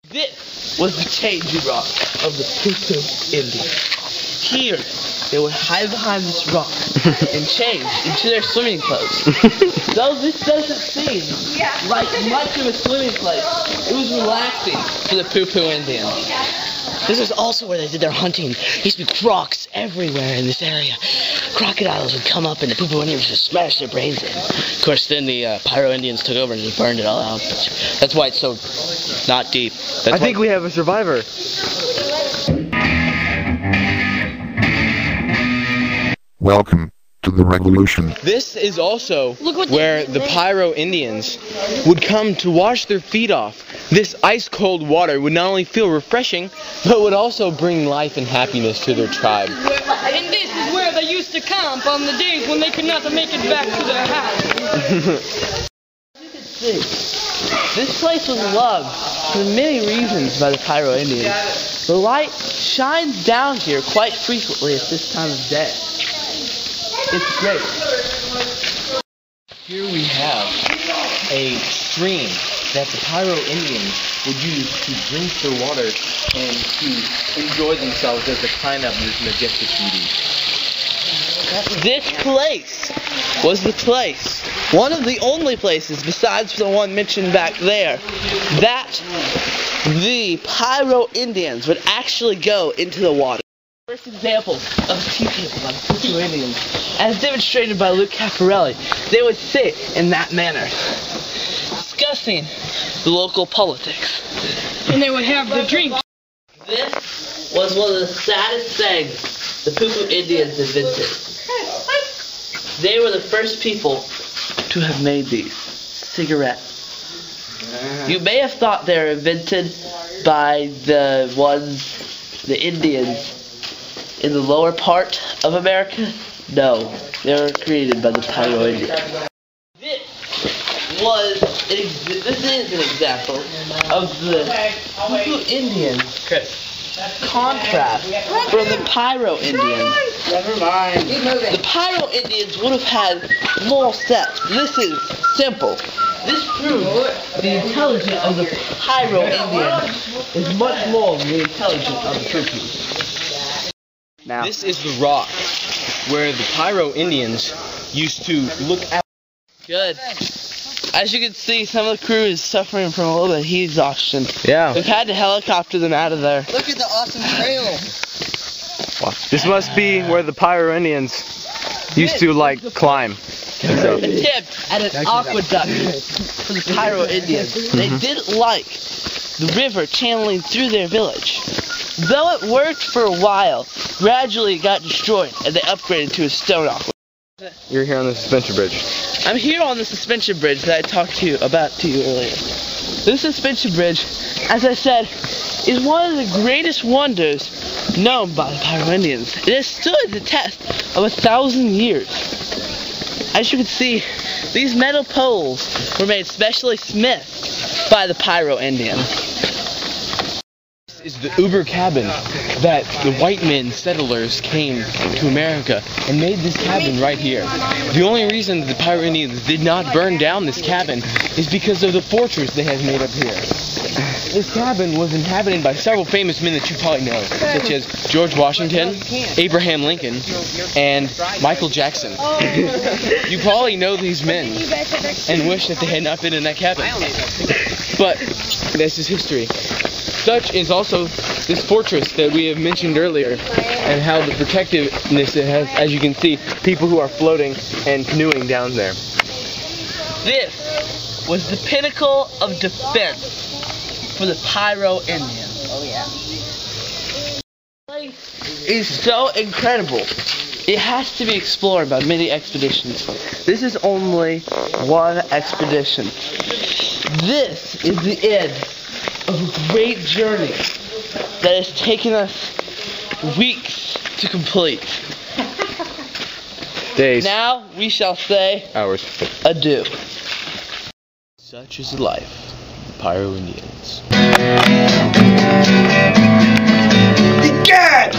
This was the changing rock of the Pyro Indians. Here, they would hide behind this rock and change into their swimming clothes. Though this doesn't seem like much of a swimming place, it was relaxing for the Pyro Indians. This is also where they did their hunting. There used to be crocs everywhere in this area. Crocodiles would come up and the Pyro Indians would just smash their brains in. Of course, then the Pyro Indians took over and just burned it all out. That's why it's so not deep. I think we have a survivor. Welcome to the Revalution. This is also where the Pyro Indians would come to wash their feet off. This ice-cold water would not only feel refreshing, but would also bring life and happiness to their tribe. And this is where they used to camp on the days when they could not make it back to their house. As you can see, this place was loved for many reasons by the Pyro Indians. The light shines down here quite frequently at this time of day. It's great. Here we have a stream that the Pyro Indians would use to drink their water and to enjoy themselves as they climb up this majestic beauty. This place was the place, one of the only places besides the one mentioned back there, that the Pyro Indians would actually go into the water. First example of tea table by the Pyro Indians, as demonstrated by Luke Caparelli, they would sit in that manner, discussing the local politics. And they would have the drink. This was one of the saddest things the Pyro Indians invented. They were the first people to have made these cigarettes. You may have thought they were invented by the Indians in the lower part of America. No, they were created by the Pyro Indians. This is an example of the Pyro Indians contrast from the Pyro Indians. Never mind. The Pyro Indians would have had more steps. This is simple. This proves the intelligence of the Pyro Indians is much more than the intelligence of the Pyro. Now, this is the rock where the Pyro Indians used to look out. Good. As you can see, some of the crew is suffering from a little bit of heat exhaustion. Yeah. We've had to helicopter them out of there. Look at the awesome trail. Wow. This must be where the Pyro Indians used to, like, climb. So. Attempt at an aqueduct for the Pyro Indians. They didn't like the river channeling through their village. Though it worked for a while, gradually it got destroyed and they upgraded to a stone aqueduct. You're here on the suspension bridge. I'm here on the suspension bridge that I talked to you earlier. This suspension bridge, as I said, is one of the greatest wonders known by the Pyro Indians. It has stood the test of 1,000 years. As you can see, these metal poles were made specially smithed by the Pyro Indians. This is the Uber cabin that the white men settlers came to America and made this cabin right here. The only reason that the Pyro Indians did not burn down this cabin is because of the fortress they had made up here. This cabin was inhabited by several famous men that you probably know, such as George Washington, Abraham Lincoln, and Michael Jackson. You probably know these men and wish that they had not been in that cabin. But this is history. Such is also this fortress that we have mentioned earlier, and how the protectiveness it has, as you can see, people who are floating and canoeing down there. This was the pinnacle of defense for the Pyro Indians. Oh yeah. This place is so incredible. It has to be explored by many expeditions. This is only one expedition. This is the end of a great journey that has taken us weeks to complete. Days. Now we shall say Hours. adieu. Such is the life of the Pyro Indians. Egad!